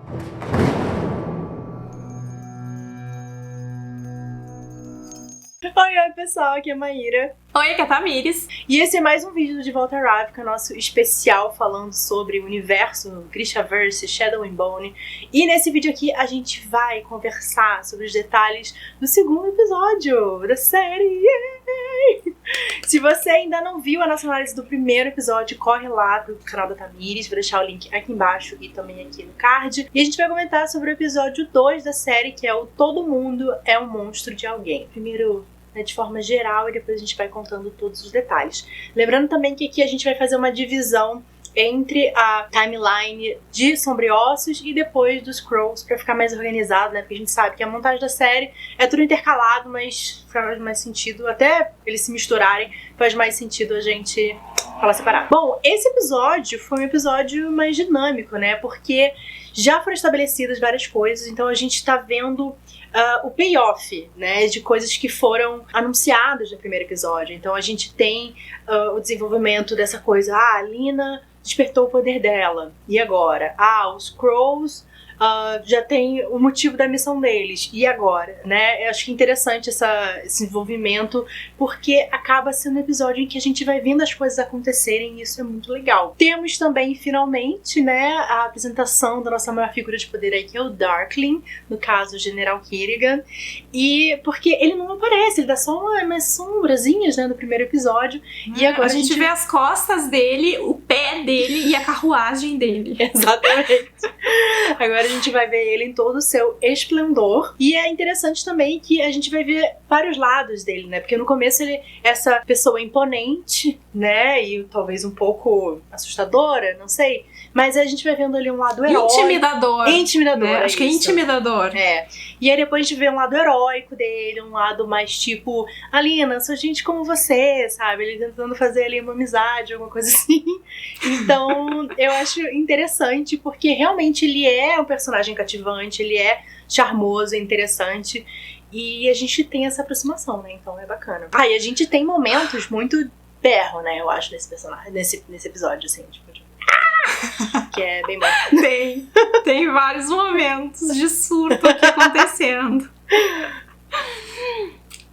Oi, pessoal, aqui é a Maíra. Oi, aqui é a Tamires. E esse é mais um vídeo do De Volta a Ravnica, nosso especial falando sobre o universo Grishaverse, Shadow and Bone. E nesse vídeo aqui a gente vai conversar sobre os detalhes do segundo episódio da série. Yay! Se você ainda não viu a nossa análise do primeiro episódio, corre lá pro canal da Tamires, vou deixar o link aqui embaixo e também aqui no card. E a gente vai comentar sobre o episódio 2 da série, que é o Todo Mundo é um Monstro de Alguém. Primeiro, de forma geral, e depois a gente vai contando todos os detalhes. Lembrando também que aqui a gente vai fazer uma divisão entre a timeline de Sombriossos e depois dos Scrolls, pra ficar mais organizado, né? Porque a gente sabe que a montagem da série é tudo intercalado, mas faz mais sentido, até eles se misturarem, faz mais sentido a gente falar separado. Bom, esse episódio foi um episódio mais dinâmico, né? Porque já foram estabelecidas várias coisas, então a gente tá vendo o payoff, né, de coisas que foram anunciadas no primeiro episódio. Então a gente tem o desenvolvimento dessa coisa, a Lina despertou o poder dela, e agora? Os Scrolls já tem o motivo da missão deles, e agora? Né? Eu acho que é interessante esse envolvimento, porque acaba sendo um episódio em que a gente vai vendo as coisas acontecerem, e isso é muito legal. Temos também, finalmente, né, a apresentação da nossa maior figura de poder aí, que é o Darkling, no caso, o General Kerrigan, e porque ele não aparece, ele dá só umas sombrazinhas, né, no primeiro episódio, e agora a gente vê as costas dele, o pé dele e a carruagem dele. Exatamente. Agora a gente vai ver ele em todo o seu esplendor. E é interessante também que a gente vai ver vários lados dele, né? Porque no começo ele é essa pessoa imponente, né? E talvez um pouco assustadora, não sei. Mas a gente vai vendo ali um lado heróico. Intimidador. Né? Acho que é intimidador. É. E aí depois a gente vê um lado heróico dele, um lado mais tipo, Alina, sou gente como você, sabe? Ele tentando fazer ali uma amizade, alguma coisa assim. Então, eu acho interessante, porque realmente ele é um personagem cativante, ele é charmoso, interessante, e a gente tem essa aproximação, né? Então é bacana. E a gente tem momentos muito berro, né? Eu acho, nesse personagem, nesse episódio, assim, tipo, que é bem bom. Tem vários momentos de surto aqui acontecendo.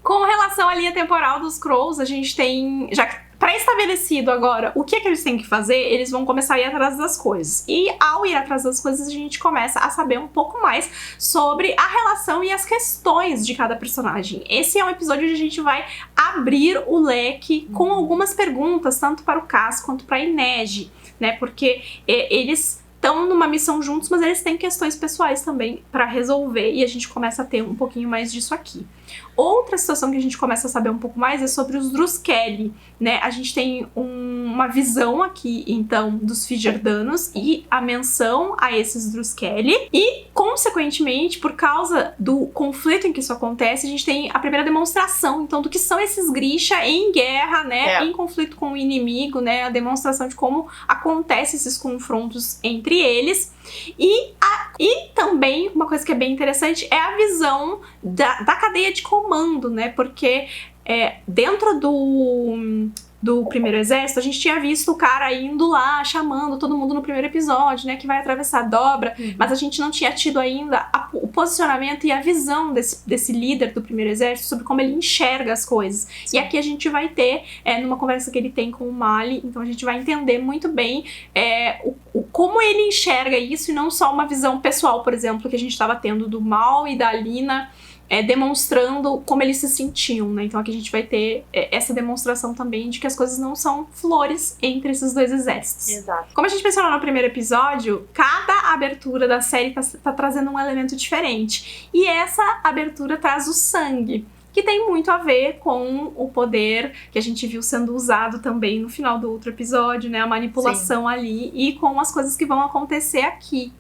Com relação à linha temporal dos Scrolls, a gente tem já pré-estabelecido agora o que é que eles têm que fazer. Eles vão começar a ir atrás das coisas. E ao ir atrás das coisas, a gente começa a saber um pouco mais sobre a relação e as questões de cada personagem. Esse é um episódio onde a gente vai abrir o leque com algumas perguntas, tanto para o Cass quanto para a Inej, né? Porque eles estão numa missão juntos, mas eles têm questões pessoais também para resolver, e a gente começa a ter um pouquinho mais disso aqui. Outra situação que a gente começa a saber um pouco mais é sobre os Druskelly, né? A gente tem uma visão aqui, então, dos Fijardanos e a menção a esses Druskelly. E, consequentemente, por causa do conflito em que isso acontece, a gente tem a primeira demonstração, então, do que são esses Grisha em guerra, né? Em conflito com o inimigo, né? A demonstração de como acontecem esses confrontos entre eles. E também, uma coisa que é bem interessante é a visão da cadeia de comando, né? Porque dentro do primeiro exército, a gente tinha visto o cara indo lá, chamando todo mundo no primeiro episódio, né, que vai atravessar a dobra, mas a gente não tinha tido ainda o posicionamento e a visão desse líder do primeiro exército sobre como ele enxerga as coisas. Sim. E aqui a gente vai ter, numa conversa que ele tem com o Mali, então a gente vai entender muito bem como ele enxerga isso, e não só uma visão pessoal, por exemplo, que a gente estava tendo do Mal e da Alina, demonstrando como eles se sentiam, né? Então aqui a gente vai ter essa demonstração também de que as coisas não são flores entre esses dois exércitos. Exato. Como a gente mencionou no primeiro episódio, cada abertura da série tá trazendo um elemento diferente. E essa abertura traz o sangue, que tem muito a ver com o poder que a gente viu sendo usado também no final do outro episódio, né? A manipulação ali, e com as coisas que vão acontecer aqui.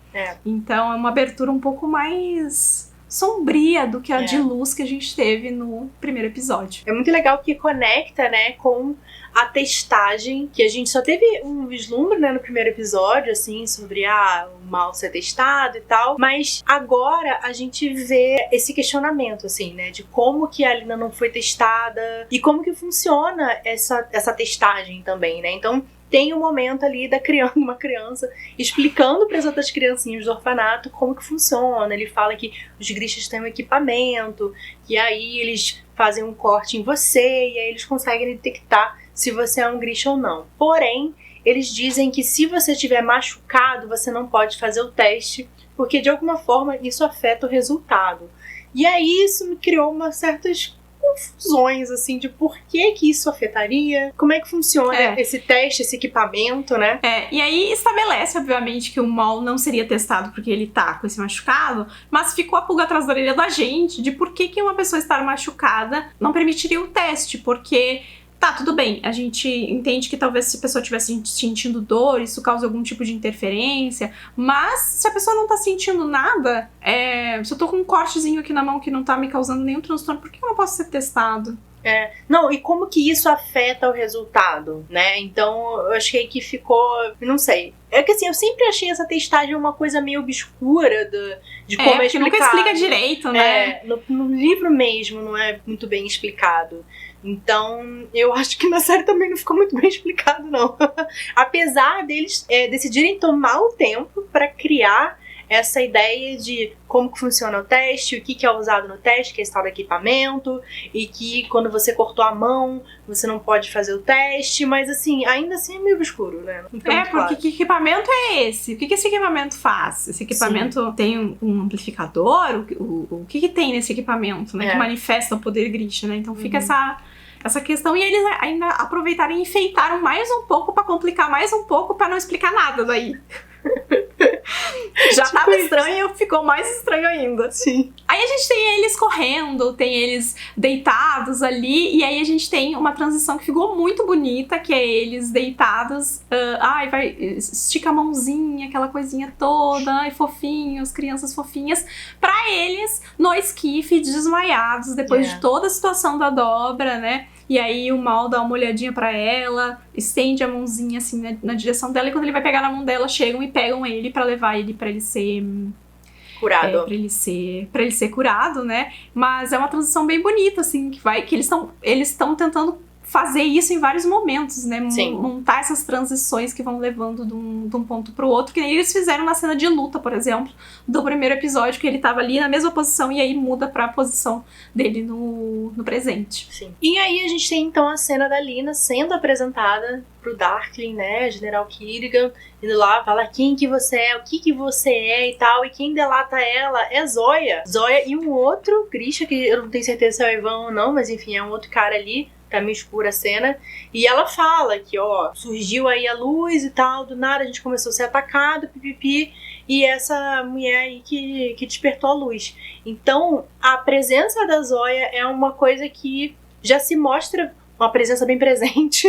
Então é uma abertura um pouco mais sombria do que a de luz que a gente teve no primeiro episódio. É muito legal que conecta, né, com a testagem, que a gente só teve um vislumbre, né, no primeiro episódio, assim, sobre o mal ser testado e tal, mas agora a gente vê esse questionamento, assim, né, de como que a Alina não foi testada e como que funciona essa testagem também, né, então tem um momento ali da criança, uma criança explicando para as outras criancinhas do orfanato como que funciona. Ele fala que os Grishas têm um equipamento, que aí eles fazem um corte em você e aí eles conseguem detectar se você é um Grisha ou não. Porém, eles dizem que se você estiver machucado, você não pode fazer o teste, porque de alguma forma isso afeta o resultado. E aí isso me criou umas certas confusões, assim, de por que isso afetaria, como é que funciona esse teste, esse equipamento, né? E aí estabelece, obviamente, que o Maul não seria testado porque ele tá com esse machucado, mas ficou a pulga atrás da orelha da gente de por que uma pessoa estar machucada não permitiria o teste, porque... Tá, tudo bem, a gente entende que talvez se a pessoa estivesse sentindo dor, isso cause algum tipo de interferência, mas se a pessoa não tá sentindo nada, se eu tô com um cortezinho aqui na mão que não tá me causando nenhum transtorno, por que eu não posso ser testado? Não, e como que isso afeta o resultado, né? Então, eu achei que ficou... Não sei. É que assim, eu sempre achei essa testagem uma coisa meio obscura de como é explicado. Nunca explica direito, né? No livro mesmo não é muito bem explicado. Então, eu acho que na série também não ficou muito bem explicado, não. Apesar deles decidirem tomar o tempo pra criar essa ideia de como que funciona o teste, o que é usado no teste, que é esse tal do equipamento, e que quando você cortou a mão, você não pode fazer o teste, mas assim, ainda assim é meio obscuro, né? Porque que equipamento é esse? O que esse equipamento faz? Esse equipamento tem um amplificador? O que tem nesse equipamento, né? Que manifesta o poder Grisha, né? Então fica essa questão, e eles ainda aproveitaram e enfeitaram mais um pouco pra complicar mais um pouco pra não explicar nada daí. Já tava estranho e ficou mais estranho ainda. Sim. Aí a gente tem eles correndo, tem eles deitados ali, e aí a gente tem uma transição que ficou muito bonita, que é eles deitados, estica a mãozinha, aquela coisinha toda, ai, fofinhos, crianças fofinhas, pra eles no esquife, desmaiados, depois de toda a situação da dobra, né? E aí o Maul dá uma olhadinha pra ela, estende a mãozinha assim na direção dela, e quando ele vai pegar na mão dela, chegam e pegam ele pra levar ele pra ele ser curado. Pra ele ser curado, né? Mas é uma transição bem bonita, assim, que eles estão tentando fazer isso em vários momentos, né? Montar essas transições que vão levando de um ponto pro outro, que nem eles fizeram na cena de luta, por exemplo, do primeiro episódio, que ele tava ali na mesma posição e aí muda pra posição dele no presente. Sim. E aí a gente tem então a cena da Lina sendo apresentada pro Darkling, né, General Kirigan, indo lá, fala quem que você é, o que você é e tal, e quem delata ela é Zoya. Zoya e um outro Grisha, que eu não tenho certeza se é o Ivan ou não, mas enfim, é um outro cara ali, tá meio escura a cena, e ela fala que, surgiu aí a luz e tal, do nada a gente começou a ser atacado, pipipi, e essa mulher aí que despertou a luz. Então, a presença da Zoya é uma coisa que já se mostra uma presença bem presente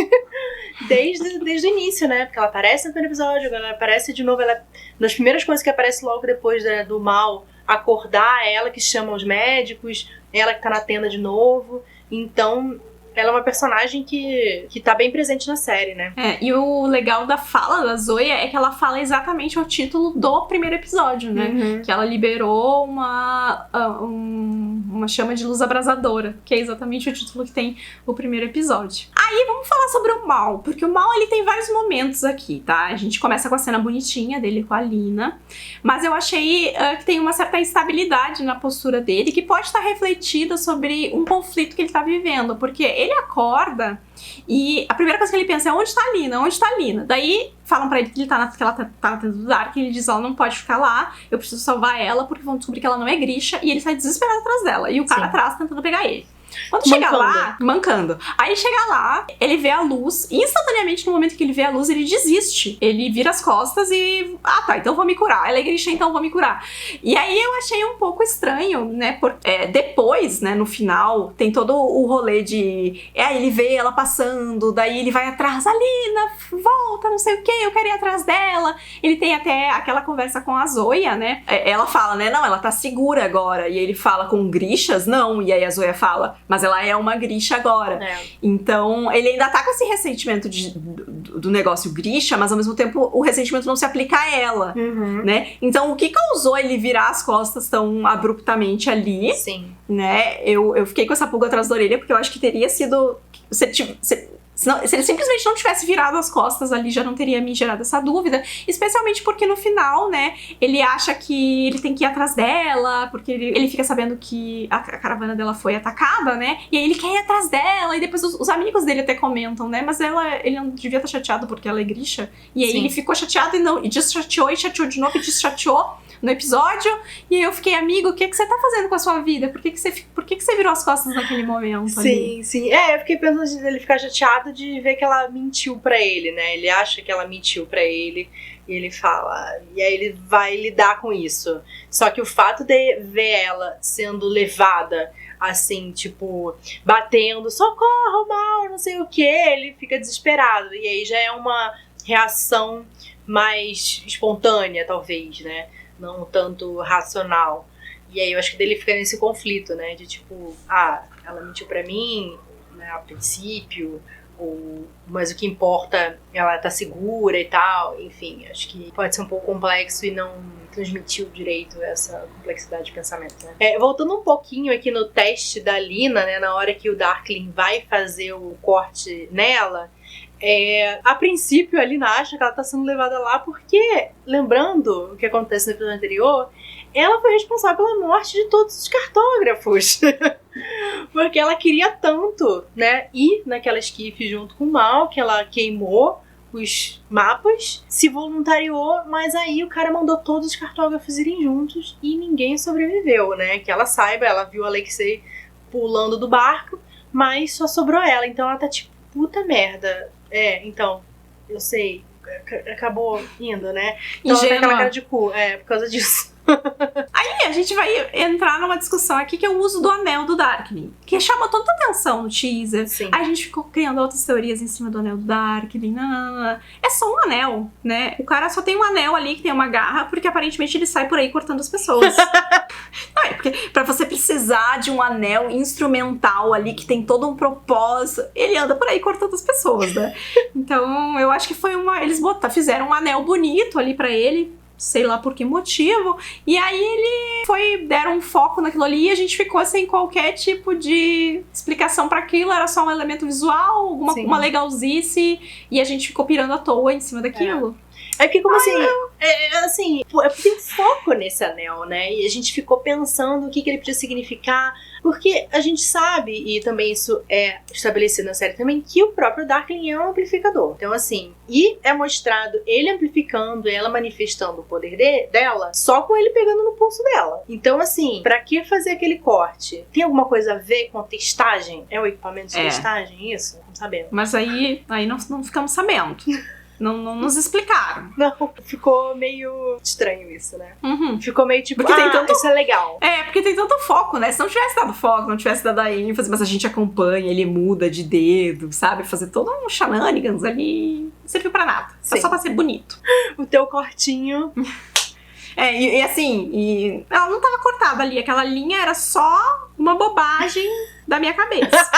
desde o início, né? Porque ela aparece no primeiro episódio, ela aparece de novo, ela é uma das primeiras coisas que aparece logo depois do Maul acordar, ela que chama os médicos, ela que tá na tenda de novo. Então, ela é uma personagem que tá bem presente na série, né? E o legal da fala da Zoya é que ela fala exatamente o título do primeiro episódio, né? Uhum. Que ela liberou uma chama de luz abrasadora, que é exatamente o título que tem o primeiro episódio. Aí vamos falar sobre o Maul, porque o Maul ele tem vários momentos aqui, tá? A gente começa com a cena bonitinha dele com a Lina, mas eu achei que tem uma certa instabilidade na postura dele, que pode estar refletida sobre um conflito que ele tá vivendo, porque ele acorda e a primeira coisa que ele pensa é onde tá a Lina? Onde tá a Lina? Daí falam pra ele que ela tá na tenda do Dark, e ele diz, ela não pode ficar lá, eu preciso salvar ela porque vão descobrir que ela não é Grisha, e ele sai desesperado atrás dela, e o cara atrás tentando pegar ele. Quando chega lá, mancando. Aí chega lá, ele vê a luz, e instantaneamente no momento que ele vê a luz, ele desiste. Ele vira as costas e... tá, então vou me curar. Ela é Grisha, então vou me curar. E aí eu achei um pouco estranho, né? Depois, né, no final, tem todo o rolê de... ele vê ela passando, daí ele vai atrás, Lina, volta, não sei o que, eu quero ir atrás dela. Ele tem até aquela conversa com a Zoya, né? Ela fala, né, não, ela tá segura agora. E ele fala com Grishas, não. E aí a Zoya fala... Mas ela é uma Grisha agora. Então, ele ainda tá com esse ressentimento do negócio Grisha, mas ao mesmo tempo o ressentimento não se aplica a ela, né? Então, o que causou ele virar as costas tão abruptamente ali, né? Eu fiquei com essa pulga atrás da orelha, porque eu acho que teria sido... Se ele simplesmente não tivesse virado as costas ali, já não teria me gerado essa dúvida. Especialmente porque no final, né, ele acha que ele tem que ir atrás dela, porque ele fica sabendo que a caravana dela foi atacada, né? E aí ele quer ir atrás dela, e depois os amigos dele até comentam, né? Mas ele não devia estar chateado porque ela é Grisha. E aí ele ficou chateado e deschateou e chateou de novo e deschateou no episódio. E aí eu fiquei, amigo, o que você tá fazendo com a sua vida? Por que você virou as costas naquele momento ali? Sim. Eu fiquei pensando nele ficar chateado de ver que ela mentiu pra ele, né? Ele acha que ela mentiu pra ele e ele fala... E aí ele vai lidar com isso. Só que o fato de ver ela sendo levada, assim, tipo, batendo, socorro, mal, não sei o que, ele fica desesperado. E aí já é uma reação mais espontânea, talvez, né? Não tanto racional. E aí eu acho que dele fica nesse conflito, né? De tipo, ela mentiu pra mim, né, a princípio, mas o que importa, ela tá segura e tal. Enfim, acho que pode ser um pouco complexo e não transmitiu direito essa complexidade de pensamento, né? Voltando um pouquinho aqui no teste da Lina, né? Na hora que o Darkling vai fazer o corte nela, a princípio a Lina acha que ela tá sendo levada lá porque, lembrando o que acontece no episódio anterior, ela foi responsável pela morte de todos os cartógrafos. Porque ela queria tanto, né, ir naquela esquife junto com o Mal, que ela queimou os mapas, se voluntariou, mas aí o cara mandou todos os cartógrafos irem juntos e ninguém sobreviveu, né? Que ela saiba, ela viu a Alexei pulando do barco, mas só sobrou ela. Então ela tá tipo, puta merda. Então, eu sei, acabou indo, né? Então ela tá aquela cara de cu, por causa disso. Aí a gente vai entrar numa discussão aqui que é o uso do anel do Darkling, que chama tanta atenção no teaser. Sim. Aí a gente ficou criando outras teorias em cima do anel do Darkling. Não. É só um anel, né? O cara só tem um anel ali que tem uma garra, porque aparentemente ele sai por aí cortando as pessoas. Não, porque pra você precisar de um anel instrumental ali que tem todo um propósito, ele anda por aí cortando as pessoas, né? Então eu acho que foi eles fizeram um anel bonito ali pra ele, sei lá por que motivo, e aí deram um foco naquilo ali e a gente ficou sem qualquer tipo de explicação pra aquilo, era só um elemento visual, uma legalzice, e a gente ficou pirando à toa em cima daquilo. Porque como assim, tem foco nesse anel, né? E a gente ficou pensando o que ele podia significar, porque a gente sabe, e também isso é estabelecido na série também, que o próprio Darkling é um amplificador. Então assim, e é mostrado ele amplificando, ela manifestando o poder dela, só com ele pegando no pulso dela. Então assim, pra que fazer aquele corte? Tem alguma coisa a ver com a testagem? É o equipamento de testagem, isso? Não sabemos. Mas aí não ficamos sabendo. Não nos explicaram. Não, ficou meio estranho isso, né? Uhum. Ficou meio tipo, isso é legal. Porque tem tanto foco, né? Se não tivesse dado foco, não tivesse dado a ênfase, mas a gente acompanha, ele muda de dedo, sabe? Fazer todo um shenanigans ali, não serviu pra nada. Só pra ser bonito. O teu cortinho... E ela não tava cortada ali, aquela linha era só uma bobagem da minha cabeça.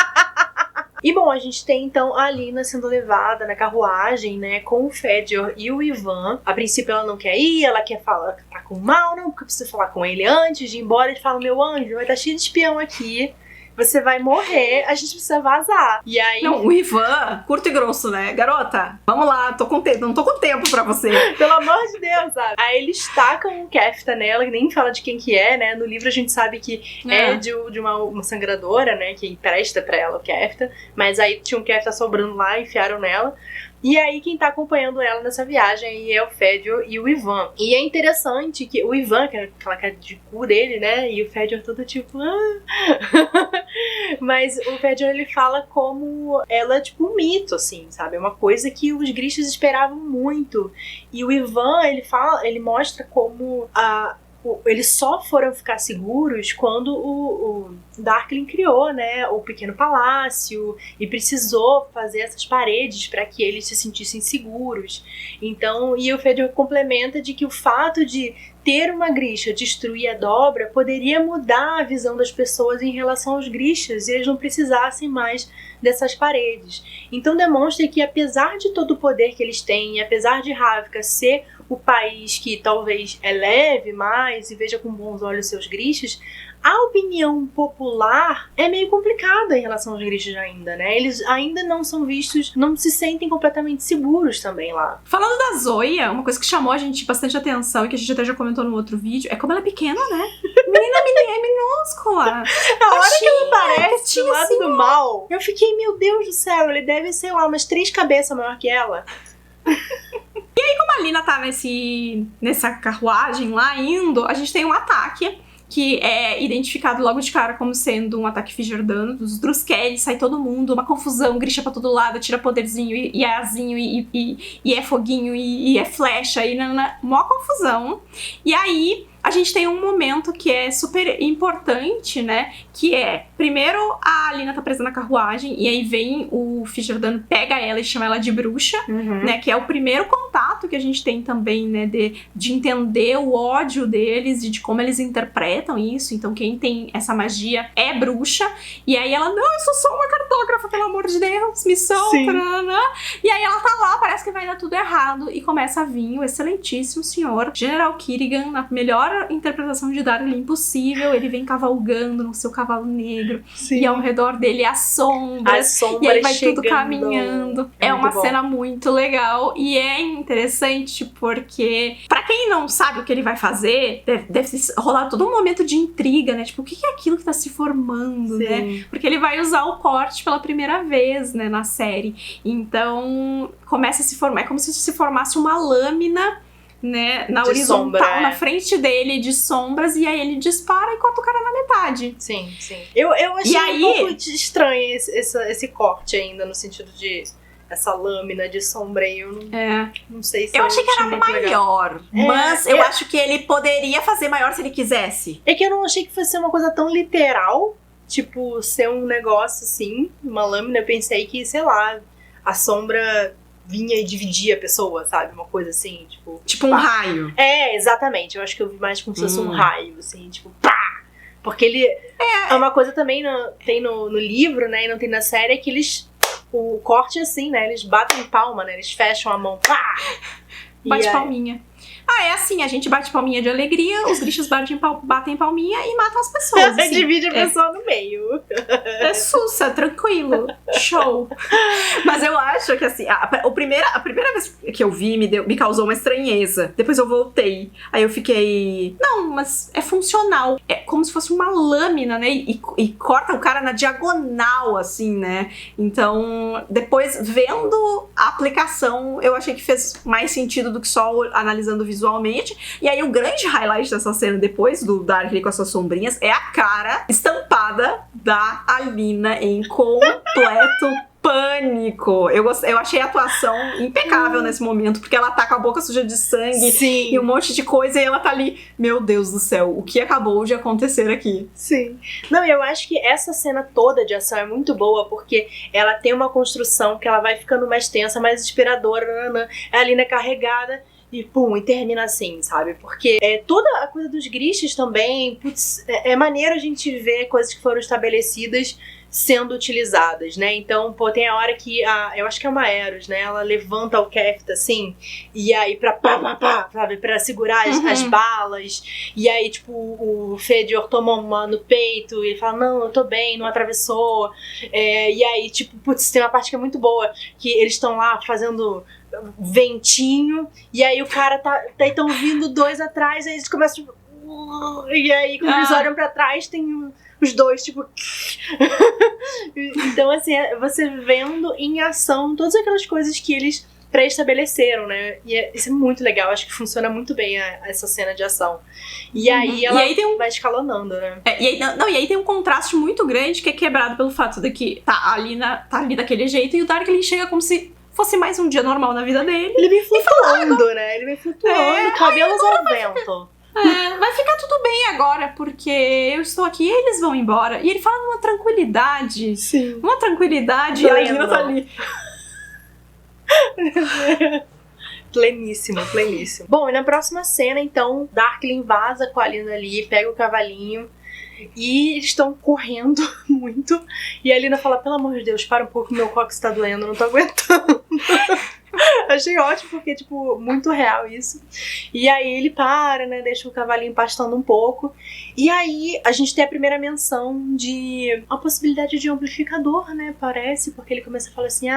E bom, a gente tem então a Lina sendo levada na carruagem, né, com o Fedor e o Ivan. A princípio ela não quer ir, ela quer falar que tá com o Mal, não, porque eu preciso falar com ele antes de ir embora. Ele fala, meu anjo, vai estar cheio de espião aqui, você vai morrer, a gente precisa vazar. E aí... Não, o Ivan, curto e grosso, né? Garota, vamos lá, não tô com tempo pra você. Pelo amor de Deus, sabe? Aí eles tacam um kefta nela, que nem fala de quem que é, né? No livro a gente sabe que é de uma sangradora, né? Que empresta pra ela o kefta. Mas aí tinha um kefta sobrando lá, enfiaram nela. E aí quem tá acompanhando ela nessa viagem aí é o Fedor e o Ivan. E é interessante que o Ivan, que é aquela cara de cu dele, né? E o Fedor todo tipo... Mas o Fedor, ele fala como ela é tipo um mito, assim, sabe? É uma coisa que os Grishas esperavam muito. E o Ivan, ele mostra como eles só foram ficar seguros quando o Darkling criou, né, o pequeno palácio e precisou fazer essas paredes para que eles se sentissem seguros. Então, e o Fedor complementa de que o fato de ter uma Grisha destruir a dobra poderia mudar a visão das pessoas em relação aos Grishas e eles não precisassem mais dessas paredes. Então demonstra que apesar de todo o poder que eles têm, e apesar de Ravka ser o país que talvez eleve mais e veja com bons olhos seus Grishas, a opinião popular popular é meio complicada em relação aos Grishas ainda, né? Eles ainda não são vistos, não se sentem completamente seguros também lá. Falando da Zoya, uma coisa que chamou a gente bastante atenção e que a gente até já comentou no outro vídeo, é como ela é pequena, né? Menina é minúscula. A hora que ela aparece do lado assim, do mal, eu fiquei, meu Deus do céu, ele deve ser lá umas 3 cabeças maior que ela. Como a Lina tá nessa carruagem lá indo, a gente tem um ataque que é identificado logo de cara como sendo um ataque Fijerdano dos Druskelli, sai todo mundo, uma confusão, Grisha pra todo lado, tira poderzinho e é azinho e é foguinho e é flecha e mó confusão. E aí a gente tem um momento que é super importante, né? Que é, primeiro a Lina tá presa na carruagem e aí vem o Fijerdano, pega ela e chama ela de bruxa, né? Que é o primeiro contato que a gente tem também, né? De entender o ódio deles e de como eles interpretam isso. Então quem tem essa magia é bruxa. E aí ela, não, eu sou só uma cartógrafa, pelo amor de Deus, me solta. E aí ela tá lá, parece que vai dar tudo errado e começa a vir o excelentíssimo senhor General Kirigan, na melhor interpretação de Darlin possível. Ele vem cavalgando no seu cavalo negro. Sim. E ao redor dele as sombras. E aí vai tudo caminhando. É uma cena muito legal. E é interessante porque, pra quem não sabe o que ele vai fazer, deve rolar todo um momento de intriga, né? Tipo, o que é aquilo que tá se formando, né? Porque ele vai usar o corte pela primeira vez, né, na série. Então, começa a se formar. É como se se formasse uma lâmina, né, na de horizontal, sombra, na frente dele, de sombras, e aí ele dispara e corta o cara na metade. Sim. Eu achei um pouco estranho esse corte ainda, no sentido de essa lâmina de sombreio. Não sei se eu achei que era maior, mas eu acho que ele poderia fazer maior se ele quisesse. É que eu não achei que fosse uma coisa tão literal, tipo, ser um negócio assim, uma lâmina. Eu pensei que, sei lá, a sombra vinha e dividia a pessoa, sabe? Uma coisa assim, tipo... Tipo um raio. É, exatamente. Eu acho que eu vi mais como se fosse um raio, assim, tipo, pá! Porque ele... É uma coisa também, tem no livro, né, e não tem na série, é que eles... O corte é assim, né? Eles batem palma, né? Eles fecham a mão, pá! Bate palminha. É assim, a gente bate palminha de alegria, os Grishas batem palminha e matam as pessoas. Assim. Divide a pessoa no meio. É sussa, tranquilo. Show. Mas eu acho que assim, a primeira vez que eu vi me causou uma estranheza. Depois eu voltei. Aí eu fiquei... Não, mas é funcional. É como se fosse uma lâmina, né? E corta o cara na diagonal, assim, né? Então, depois, vendo a aplicação, eu achei que fez mais sentido do que só analisando visualmente. E aí o grande highlight dessa cena, depois do Darkly com as suas sombrinhas, é a cara estampada da Alina em completo pânico. Eu achei a atuação impecável nesse momento, porque ela tá com a boca suja de sangue. Sim. E um monte de coisa, e ela tá ali, meu Deus do céu, o que acabou de acontecer aqui? Sim. Não, eu acho que essa cena toda de ação é muito boa, porque ela tem uma construção que ela vai ficando mais tensa, mais inspiradora, a Alina é carregada, e pum, e termina assim, sabe? Porque toda a coisa dos Grishas também, putz, é maneiro a gente ver coisas que foram estabelecidas sendo utilizadas, né? Então, pô, tem a hora que eu acho que é uma Eros, né? Ela levanta o Kefta, assim, e aí pra sabe? Pra segurar as balas, e aí, tipo, o Fëdor toma uma no peito, e ele fala, não, eu tô bem, não atravessou, e aí, tipo, putz, tem uma parte que é muito boa, que eles estão lá fazendo ventinho, e aí o cara tão vindo 2 atrás, aí eles começam, tipo, e aí quando eles olham pra trás tem os dois, tipo... Então, assim, você vendo em ação todas aquelas coisas que eles pré-estabeleceram, né? E isso é muito legal, acho que funciona muito bem essa cena de ação. E aí ela vai escalonando, né? E aí tem um contraste muito grande que é quebrado pelo fato de que tá ali daquele jeito e o Darkly chega como se fosse mais um dia normal na vida dele. Ele vem flutuando, né? Ele vem flutuando, cabelos ao vento. Vai ficar tudo bem agora, porque eu estou aqui e eles vão embora. E ele fala numa tranquilidade. Sim. Uma tranquilidade. E a Lina tá ali. Pleníssimo. Bom, e na próxima cena, então, Darkly vaza com a Lina ali, pega o cavalinho. E eles estão correndo muito. E a Lina fala, pelo amor de Deus, para um pouco, meu cóccix tá doendo, não tô aguentando. Achei ótimo, porque, tipo, muito real isso. E aí ele para, né, deixa o cavalinho pastando um pouco. E aí a gente tem a primeira menção de uma possibilidade de amplificador, né, parece, porque ele começa a falar assim,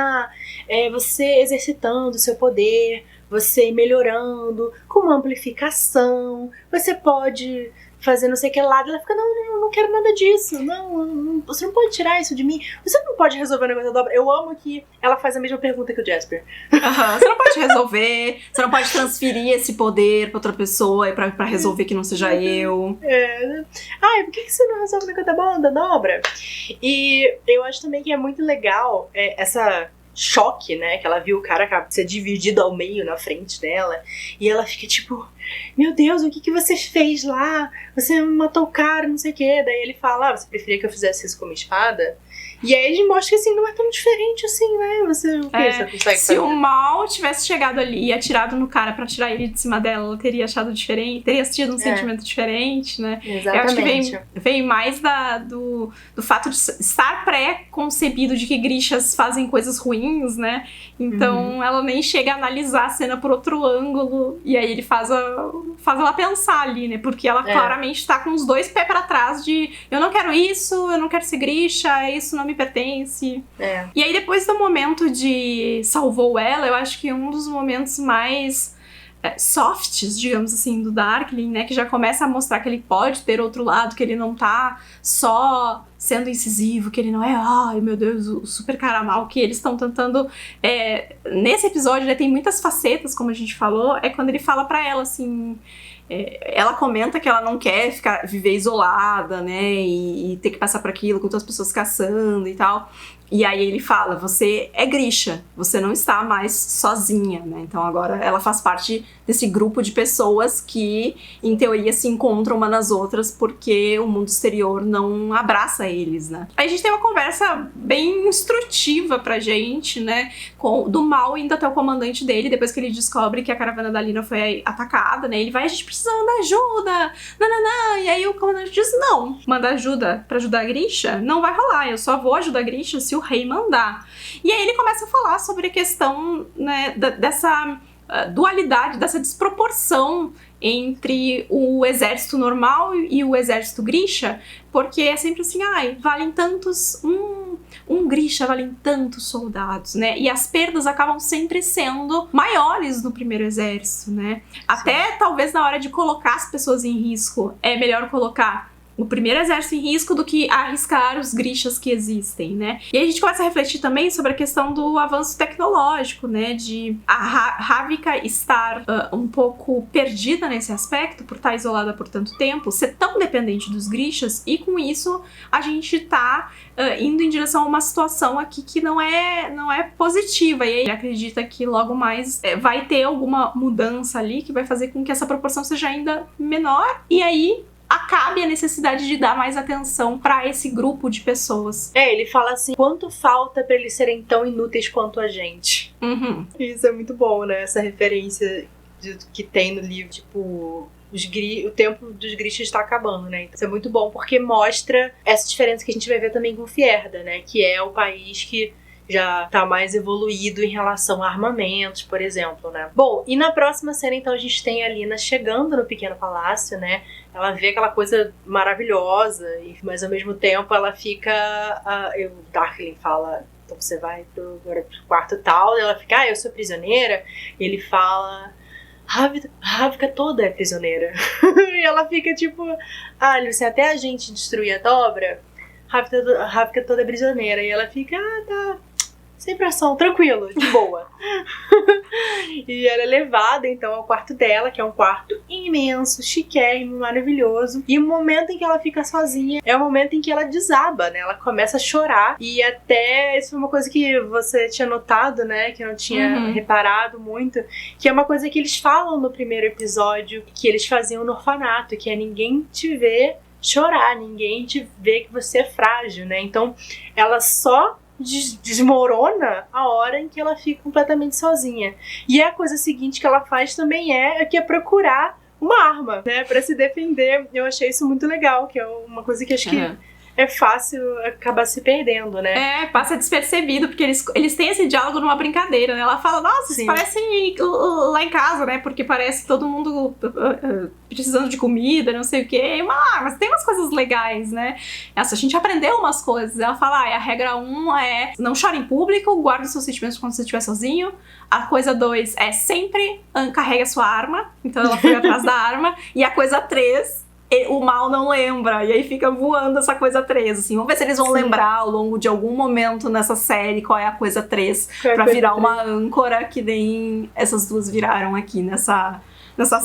você exercitando o seu poder, você melhorando, com uma amplificação, você pode fazer não sei o que lá. Ela fica, não quero nada disso. Não, você não pode tirar isso de mim. Você não pode resolver o negócio da dobra. Eu amo que ela faz a mesma pergunta que o Jasper. Você não pode resolver, você não pode transferir esse poder pra outra pessoa pra resolver que não seja eu. Por que você não resolve o negócio da dobra? E eu acho também que é muito legal essa choque, né, que ela viu o cara ser dividido ao meio na frente dela, e ela fica tipo, meu Deus, o que você fez lá? Você matou o cara, não sei o que. Daí ele fala, você preferia que eu fizesse isso com uma espada? E aí ele mostra que assim, não é tão diferente assim, né? Você consegue se o mal tivesse chegado ali e atirado no cara pra tirar ele de cima dela, ela teria achado diferente, teria tido um sentimento diferente, né? Exatamente. Eu acho que vem mais do fato de estar pré-concebido de que grixas fazem coisas ruins, né? Então ela nem chega a analisar a cena por outro ângulo, e aí ele faz ela pensar ali, né? Porque ela claramente tá com os dois pés pra trás de eu não quero isso, eu não quero ser grixa, isso não me pertence. E aí depois do momento de salvou ela, eu acho que um dos momentos mais softs, digamos assim, do Darkling, né, que já começa a mostrar que ele pode ter outro lado, que ele não tá só sendo incisivo, que ele não é, ai meu Deus, o super cara mal, que eles estão tentando nesse episódio, né, tem muitas facetas, como a gente falou, é quando ele fala pra ela, assim, ela comenta que ela não quer viver isolada, né, e ter que passar por aquilo com outras pessoas caçando e tal. E aí ele fala, você é Grisha, você não está mais sozinha, né? Então agora ela faz parte desse grupo de pessoas que, em teoria, se encontram uma nas outras porque o mundo exterior não abraça eles, né? Aí a gente tem uma conversa bem instrutiva pra gente, né? Do mal indo até o comandante dele, depois que ele descobre que a caravana da Lina foi atacada, né? Ele vai, a gente precisa mandar ajuda, nananã. E aí o comandante diz, não, mandar ajuda pra ajudar a Grisha? Não vai rolar, eu só vou ajudar a Grisha se o rei mandar. E aí ele começa a falar sobre a questão, né, dessa dualidade, dessa desproporção entre o exército normal e o exército Grisha, porque é sempre assim, valem tantos, um Grisha valem tantos soldados, né, e as perdas acabam sempre sendo maiores no primeiro exército, né, até talvez na hora de colocar as pessoas em risco, é melhor colocar o primeiro exército em risco do que arriscar os grixas que existem, né? E aí a gente começa a refletir também sobre a questão do avanço tecnológico, né? De a Ravnica estar um pouco perdida nesse aspecto, por estar isolada por tanto tempo, ser tão dependente dos grixas, e com isso a gente tá indo em direção a uma situação aqui que não é positiva. E aí ele acredita que logo mais vai ter alguma mudança ali que vai fazer com que essa proporção seja ainda menor, e aí acabe a necessidade de dar mais atenção pra esse grupo de pessoas. Ele fala assim, quanto falta pra eles serem tão inúteis quanto a gente? Isso é muito bom, né? Essa referência que tem no livro, tipo, o tempo dos Grixas está acabando, né? Então, isso é muito bom, porque mostra essa diferença que a gente vai ver também com Fjerda, né? Que é o país que já tá mais evoluído em relação a armamentos, por exemplo, né? Bom, e na próxima cena, então, a gente tem a Lina chegando no pequeno palácio, né? Ela vê aquela coisa maravilhosa, mas ao mesmo tempo ela fica... o Darkling fala, então você vai pro quarto tal, e ela fica, eu sou prisioneira. E ele fala... Ravnica toda é prisioneira. E ela fica tipo, Lucy, até a gente destruir a dobra, Ravnica toda é prisioneira. E ela fica, tá, sem pressão, tranquilo, de boa. E ela é levada então ao quarto dela, que é um quarto imenso, chiquérrimo, maravilhoso. E o momento em que ela fica sozinha é o momento em que ela desaba, né? Ela começa a chorar. E até isso foi uma coisa que você tinha notado, né? Que eu não tinha reparado muito. Que é uma coisa que eles falam no primeiro episódio, que eles faziam no orfanato, que é ninguém te vê chorar, ninguém te vê que você é frágil, né? Então ela só desmorona a hora em que ela fica completamente sozinha. E a coisa seguinte que ela faz também é procurar uma arma, né, pra se defender. Eu achei isso muito legal, que é uma coisa que acho que é fácil acabar se perdendo, né? Passa despercebido, porque eles têm esse diálogo numa brincadeira, né? Ela fala, nossa, isso parece lá em casa, né? Porque parece todo mundo precisando de comida, não sei o quê. Mas tem umas coisas legais, né? Nossa, a gente aprendeu umas coisas. Ela fala, a regra 1 é não chore em público, guarde seus sentimentos quando você estiver sozinho. A coisa 2 é sempre carregue a sua arma. Então ela foi atrás da arma. E a coisa 3... o mal não lembra, e aí fica voando essa coisa 3, assim. Vamos ver se eles vão lembrar ao longo de algum momento nessa série qual é a coisa 3, pra virar uma âncora que nem essas duas viraram aqui nessa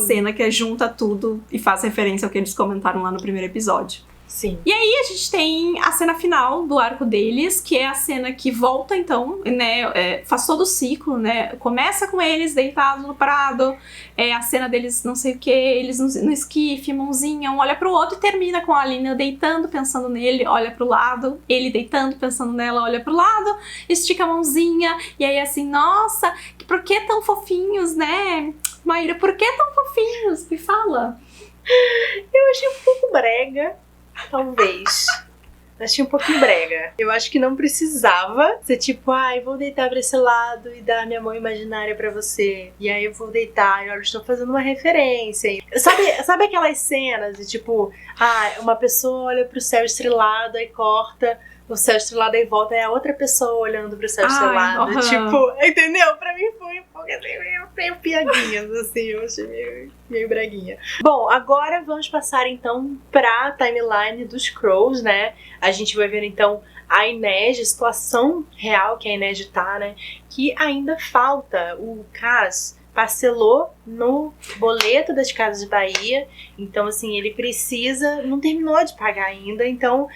cena que junta tudo e faz referência ao que eles comentaram lá no primeiro episódio. Sim. E aí a gente tem a cena final do arco deles, que é a cena que volta, então, né, faz todo o ciclo, né, começa com eles deitados no prado, a cena deles não sei o que, eles no esquife, mãozinha, um olha pro outro, e termina com a Alina deitando, pensando nele, olha pro lado, ele deitando, pensando nela, olha pro lado, estica a mãozinha, e aí assim, nossa, por que tão fofinhos, né, Maíra, por que tão fofinhos? Me fala. Eu achei um pouco brega. Talvez. Achei um pouquinho brega. Eu acho que não precisava ser tipo, vou deitar pra esse lado e dar minha mão imaginária pra você. E aí eu vou deitar e olha, estou fazendo uma referência. Sabe aquelas cenas de tipo, uma pessoa olha pro céu estrelado e corta o céu estrelado e volta, é a outra pessoa olhando pro céu estrelado. Tipo, entendeu? Pra mim foi um pouco assim, meio piadinhas, assim, eu achei meio breguinha. Bom, agora vamos passar então pra timeline dos Crows, né? A gente vai ver então a Inês, a situação real que a Inês tá, né? Que ainda falta o Cass parcelou no boleto das Casas de Bahia, então assim, ele precisa, não terminou de pagar ainda, então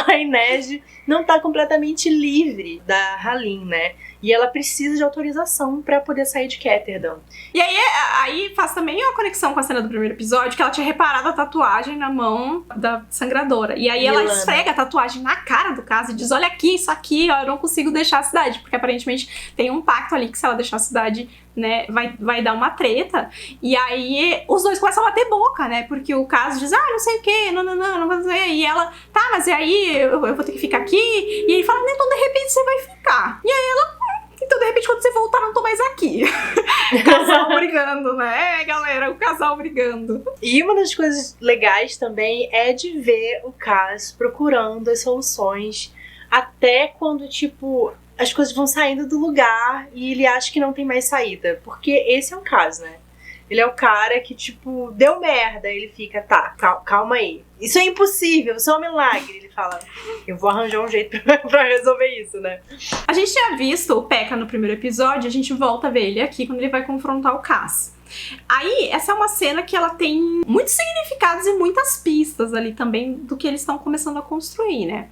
a Inês não tá completamente livre da Halim, né? E ela precisa de autorização pra poder sair de Ketterdam. E aí faz também uma conexão com a cena do primeiro episódio, que ela tinha reparado a tatuagem na mão da sangradora. E aí ela esfrega a tatuagem na cara do Cass e diz, olha aqui, isso aqui, ó, eu não consigo deixar a cidade. Porque aparentemente tem um pacto ali que se ela deixar a cidade, né, vai dar uma treta. E aí os dois começam a bater boca, né? Porque o Cass diz, não sei o quê, não vou fazer. E ela, tá, mas e aí eu vou ter que ficar aqui? E ele fala, então de repente você vai ficar. E aí ela... Então, de repente, quando você voltar, não tô mais aqui. Casal brigando, né? Galera, o casal brigando. E uma das coisas legais também é de ver o Cass procurando as soluções até quando, tipo, as coisas vão saindo do lugar e ele acha que não tem mais saída. Porque esse é o Cass, né? Ele é o cara que, tipo, deu merda. Ele fica, tá, calma aí. Isso é impossível, isso é um milagre. Ele fala, eu vou arranjar um jeito pra resolver isso, né? A gente tinha visto o Pekka no primeiro episódio, a gente volta a ver ele aqui quando ele vai confrontar o Cass. Aí, essa é uma cena que ela tem muitos significados e muitas pistas ali também do que eles estão começando a construir, né?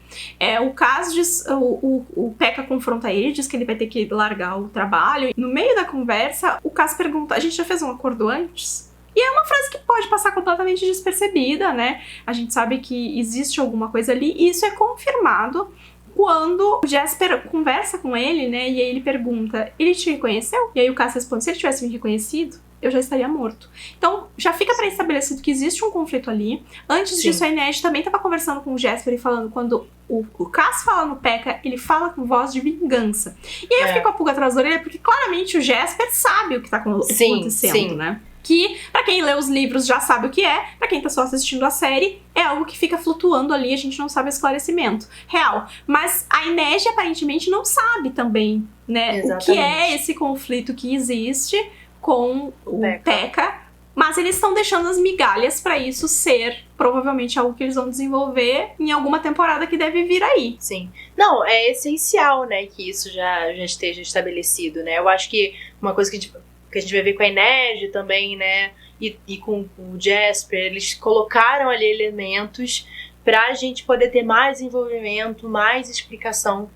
O Cass diz, o Pekka confronta ele, diz que ele vai ter que largar o trabalho. No meio da conversa, o Cass pergunta, a gente já fez um acordo antes? E é uma frase que pode passar completamente despercebida, né? A gente sabe que existe alguma coisa ali e isso é confirmado quando o Jesper conversa com ele, né? E aí ele pergunta, ele te reconheceu? E aí o Cass responde, se ele tivesse me reconhecido, eu já estaria morto. Então, já fica pré-estabelecido que existe um conflito ali. Antes disso, a Inês também estava conversando com o Jesper e falando, quando o Cass fala no Pekka, ele fala com voz de vingança. E aí eu fiquei com a pulga atrás da orelha, porque claramente o Jesper sabe o que tá acontecendo, né? Que, pra quem lê os livros já sabe o que é, pra quem tá só assistindo a série, é algo que fica flutuando ali, a gente não sabe o esclarecimento real. Mas a Inês aparentemente não sabe também, né? Exatamente. O que é esse conflito que existe com o Pekka, mas eles estão deixando as migalhas pra isso ser provavelmente algo que eles vão desenvolver em alguma temporada que deve vir aí. Sim. Não, é essencial, né, que isso já esteja estabelecido, né? Eu acho que uma coisa que a gente vai ver com a Inês também, né, e com o Jesper, eles colocaram ali elementos pra gente poder ter mais envolvimento, mais explicação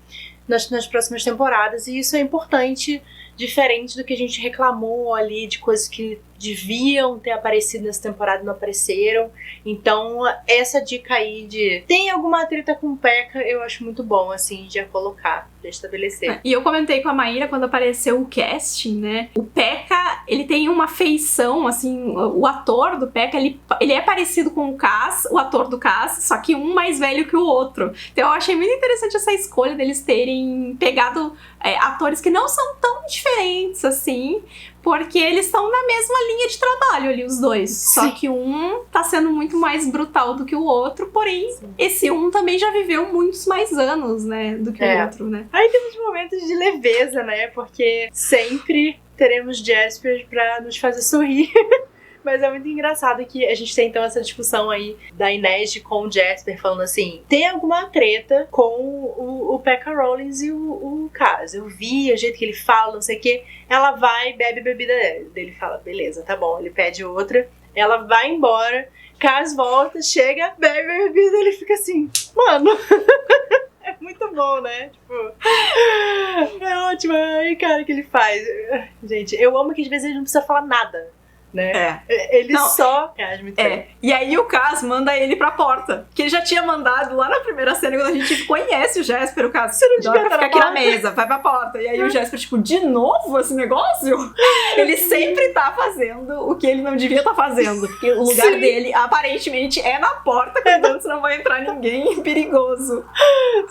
nas próximas temporadas, e isso é importante, diferente do que a gente reclamou ali, de coisas que deviam ter aparecido nessa temporada e não apareceram. Então, essa dica aí de tem alguma treta com o P.E.K.K.A, eu acho muito bom, assim, de colocar, de estabelecer. E eu comentei com a Maíra quando apareceu o casting, né? O P.E.K.K.A, ele tem uma feição, assim, o ator do P.E.K.K.A, ele é parecido com o Kaz, o ator do Kaz, só que um mais velho que o outro. Então eu achei muito interessante essa escolha deles terem pegado atores que não são tão diferentes assim, porque eles estão na mesma linha de trabalho ali, os dois. Sim. Só que um tá sendo muito mais brutal do que o outro, porém, esse um também já viveu muitos mais anos, né, do que o outro, né? Aí temos momentos de leveza, né, porque sempre teremos Jasper pra nos fazer sorrir. Mas é muito engraçado que a gente tem então essa discussão aí da Inês com o Jasper falando assim, tem alguma treta com o P.E.K.K.A Rollins e o Kaz. Eu vi o jeito que ele fala, não sei o que. Ela vai, bebe a bebida dele. Fala, beleza, tá bom. Ele pede outra. Ela vai embora. Kaz volta, chega, bebe a bebida. Ele fica assim, mano... É muito bom, né? Tipo, é ótimo. Aí, cara, que ele faz. Gente, eu amo que às vezes ele não precisa falar nada. Né? Ele Não, só reage muito bem. E aí o Kaz manda ele pra porta. Que ele já tinha mandado lá na primeira cena, quando a gente conhece o Jasper, o Kaz. Você não devia estar fica aqui na mesa, vai pra porta. E aí o Jasper, tipo, de novo esse negócio? Ele sempre tá fazendo o que ele não devia estar fazendo. Porque o lugar dele, aparentemente, é na porta, cuidando se não vai entrar ninguém perigoso.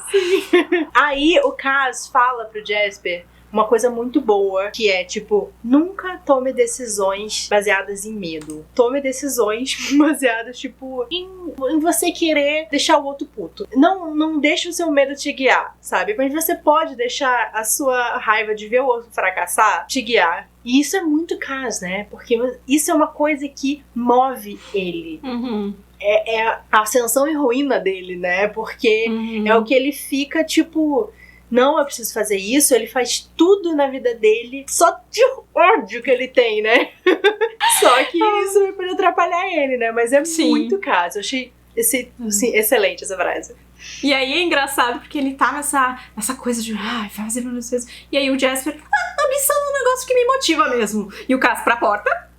Sim. Aí o Kaz fala pro Jasper uma coisa muito boa, que é, tipo, nunca tome decisões baseadas em medo. Tome decisões baseadas, tipo, em você querer deixar o outro puto. Não deixe o seu medo te guiar, sabe? Mas você pode deixar a sua raiva de ver o outro fracassar te guiar. E isso é muito Kaz, né? Porque isso é uma coisa que move ele. Uhum. É a ascensão e ruína dele, né? Porque é o que ele fica, tipo... Não, eu preciso fazer isso. Ele faz tudo na vida dele só de ódio que ele tem, né? Só que isso pode atrapalhar ele, né? Mas é muito Kaz. Eu achei excelente essa frase. E aí é engraçado porque ele tá nessa coisa de fazer várias coisas. E aí o Jasper, ambição é um negócio que me motiva mesmo. E o Kaz pra porta.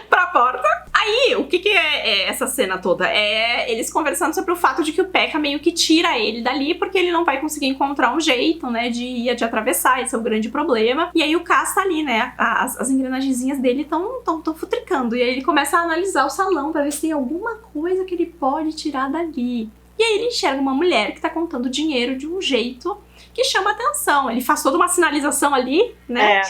Pra porta. Aí, o que é essa cena toda? É eles conversando sobre o fato de que o P.E.K.K.A meio que tira ele dali porque ele não vai conseguir encontrar um jeito, né, de atravessar. Esse é o grande problema. E aí o Kaz tá ali, né, as engrenagenzinhas dele tão futricando. E aí ele começa a analisar o salão pra ver se tem alguma coisa que ele pode tirar dali. E aí ele enxerga uma mulher que tá contando dinheiro de um jeito que chama atenção. Ele faz toda uma sinalização ali, né?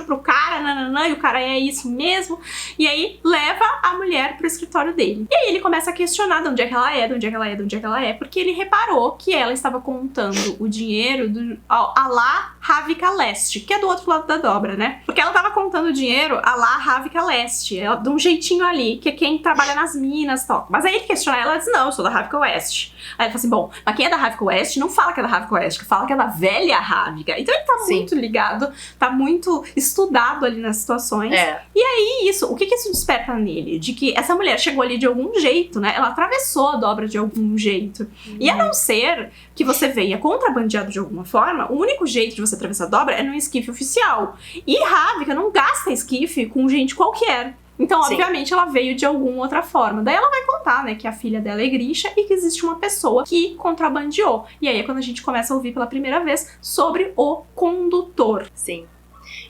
Pro cara, nananã, e o cara é isso mesmo. E aí leva a mulher pro escritório dele. E aí ele começa a questionar de onde é que ela é, de onde é que ela é, de onde é que ela é, porque ele reparou que ela estava contando o dinheiro a lá Ravnica Leste, que é do outro lado da dobra, né? Porque ela tava contando o dinheiro a lá Ravnica Leste, de um jeitinho ali, que é quem trabalha nas minas e tal. Mas aí ele questiona ela e diz, não, eu sou da Ravnica Oeste. Aí ele fala assim, bom, mas quem é da Ravnica Oeste não fala que é da Ravnica Oeste, que fala que é da velha Ravnica. Então ele tá muito ligado, tá muito estudado ali nas situações. E aí o que isso desperta nele? De que essa mulher chegou ali de algum jeito, né? Ela atravessou a dobra de algum jeito. E a não ser que você venha contrabandeado de alguma forma, o único jeito de você atravessar a dobra é num esquife oficial. E Ravnica não gasta esquife com gente qualquer. Então, obviamente, ela veio de alguma outra forma. Daí ela vai contar, né, que a filha dela é Grisha e que existe uma pessoa que contrabandeou. E aí é quando a gente começa a ouvir pela primeira vez sobre o condutor. Sim.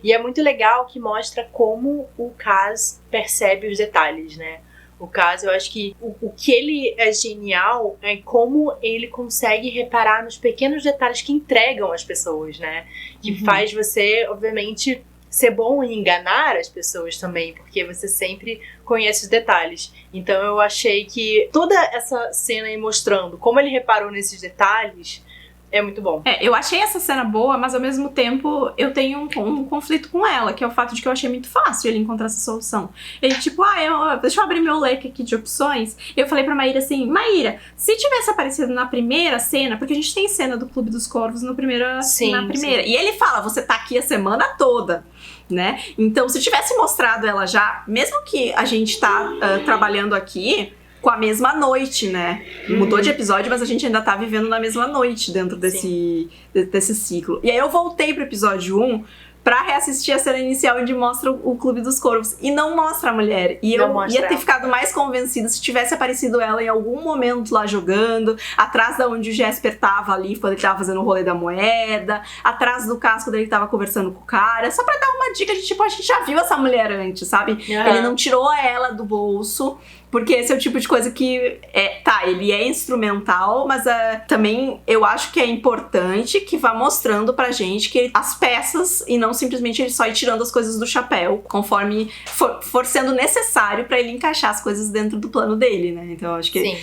E é muito legal que mostra como o Kaz percebe os detalhes, né? O Kaz, eu acho que o que ele é genial é como ele consegue reparar nos pequenos detalhes que entregam as pessoas, né? Que faz você, obviamente, ser bom em enganar as pessoas também, porque você sempre conhece os detalhes. Então eu achei que toda essa cena aí mostrando como ele reparou nesses detalhes é muito bom. Eu achei essa cena boa, mas ao mesmo tempo eu tenho um conflito com ela, que é o fato de que eu achei muito fácil ele encontrar essa solução. Ele tipo, deixa eu abrir meu leque aqui de opções. Eu falei pra Maíra assim, Maíra, se tivesse aparecido na primeira cena, porque a gente tem cena do Clube dos Corvos na primeira. E ele fala, você tá aqui a semana toda. Né? Então, se tivesse mostrado ela já, mesmo que a gente tá trabalhando aqui com a mesma noite, né? Mudou de episódio, mas a gente ainda tá vivendo na mesma noite dentro desse ciclo. E aí eu voltei pro episódio 1 pra reassistir a cena inicial onde mostra o Clube dos Corvos. E não mostra a mulher. E Não eu mostra ia ter ela. ficado mais convencida se tivesse aparecido ela em algum momento lá jogando, atrás da onde o Jesper tava ali, quando ele tava fazendo o rolê da moeda, atrás do casco dele que tava conversando com o cara, só pra dar uma dica de tipo, a gente já viu essa mulher antes, sabe? Uhum. Ele não tirou ela do bolso, porque esse é o tipo de coisa que, ele é instrumental, mas também eu acho que é importante que vá mostrando pra gente que as peças, e não simplesmente ele só ir tirando as coisas do chapéu, conforme for sendo necessário pra ele encaixar as coisas dentro do plano dele, né? Então eu acho que Sim.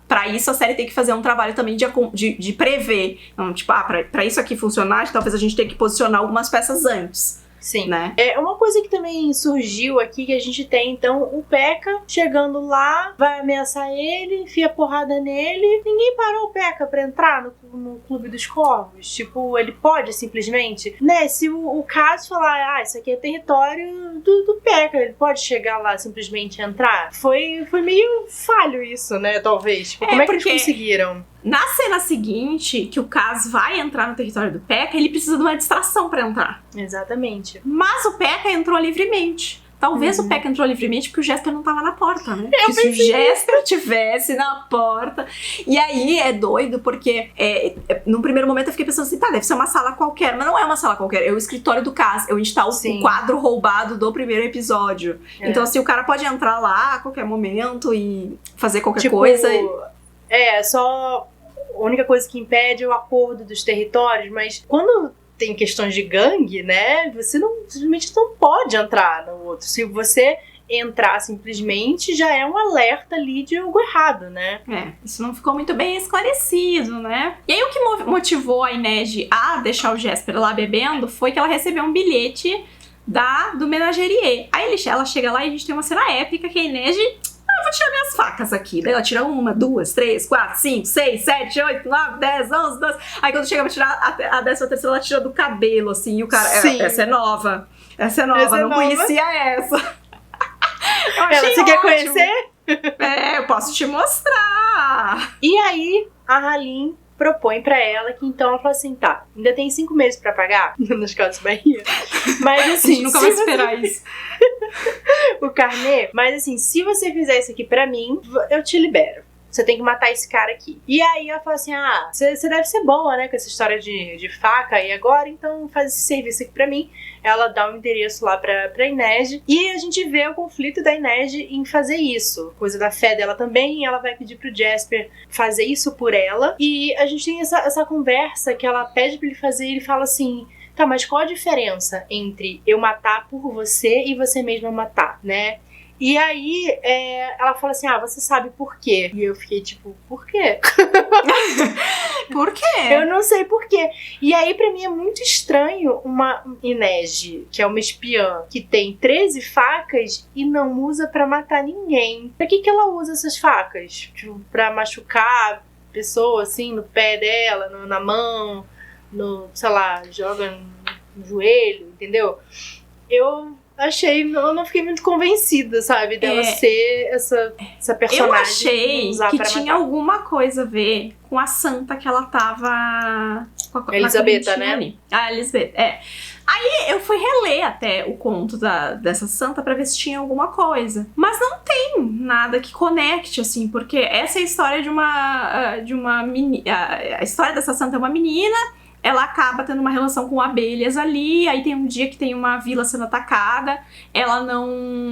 pra isso a série tem que fazer um trabalho também de prever. Então, tipo, pra isso aqui funcionar, talvez a gente tenha que posicionar algumas peças antes. Sim. Né? É uma coisa que também surgiu aqui, que a gente tem, então, o P.E.K.K.A chegando lá, vai ameaçar ele, enfia porrada nele. Ninguém parou o P.E.K.K.A pra entrar no Clube dos Corvos. Tipo, ele pode simplesmente, né? Se o caso falar, isso aqui é território do P.E.K.K.A, ele pode chegar lá simplesmente entrar. Foi meio falho isso, né? Talvez. Tipo, como é que eles conseguiram? Na cena seguinte, que o Kaz vai entrar no território do P.E.K.K.A, ele precisa de uma distração pra entrar. Exatamente. Mas o P.E.K.K.A entrou livremente. Talvez o P.E.K.K.A entrou livremente porque o Jesper não tava na porta, né? Porque se o Jesper tivesse na porta... E aí é doido, porque num primeiro momento eu fiquei pensando assim, deve ser uma sala qualquer. Mas não é uma sala qualquer, é o escritório do Kaz, é onde está o quadro roubado do primeiro episódio. Então assim, o cara pode entrar lá a qualquer momento e fazer qualquer coisa. Só... A única coisa que impede é o acordo dos territórios, mas quando tem questões de gangue, né, você simplesmente não pode entrar no outro. Se você entrar simplesmente, já é um alerta ali de algo errado, né? Isso não ficou muito bem esclarecido, né? E aí o que motivou a Inej a deixar o Jesper lá bebendo foi que ela recebeu um bilhete do Menagerie. Aí ela chega lá e a gente tem uma cena épica que a Inej... eu vou tirar minhas facas aqui. Daí ela tira 1, 2, 3, 4, 5, 6, 7, 8, 9, 10, 11, 12. Aí quando chega pra tirar a 13ª, ela tira do cabelo, assim. E o cara, essa é nova. Essa é nova, não conhecia essa. Você quer conhecer? Eu posso te mostrar. E aí, a Halim propõe pra ela que então ela fala assim, tá, ainda tem 5 meses pra pagar nas Casas Bahia, mas assim... A gente nunca vai esperar isso. O carnê, mas assim, se você fizer isso aqui pra mim, eu te libero. Você tem que matar esse cara aqui. E aí ela fala assim, você deve ser boa, né, com essa história de faca aí agora, então faz esse serviço aqui pra mim. Ela dá um endereço lá pra Inej, e a gente vê o conflito da Inej em fazer isso. Coisa da fé dela também, e ela vai pedir pro Jesper fazer isso por ela. E a gente tem essa conversa que ela pede pra ele fazer, e ele fala assim... Tá, mas qual a diferença entre eu matar por você e você mesma matar, né? E aí, ela fala assim, você sabe por quê? E eu fiquei tipo, por quê? Por quê? Eu não sei por quê. E aí, pra mim, é muito estranho uma Inej, que é uma espiã, que tem 13 facas e não usa pra matar ninguém. Pra que ela usa essas facas? Tipo, pra machucar a pessoa, assim, no pé dela, na mão, sei lá, joga no joelho, entendeu? Eu não fiquei muito convencida, sabe, dela ser essa personagem. Eu achei que tinha matar. Alguma coisa a ver com a santa que ela tava... Com a Elisabetta, né? Ali. A Elisabetta, Aí eu fui reler até o conto dessa santa pra ver se tinha alguma coisa. Mas não tem nada que conecte, assim, porque essa é a história de uma menina... A história dessa santa é uma menina... Ela acaba tendo uma relação com abelhas ali, aí tem um dia que tem uma vila sendo atacada,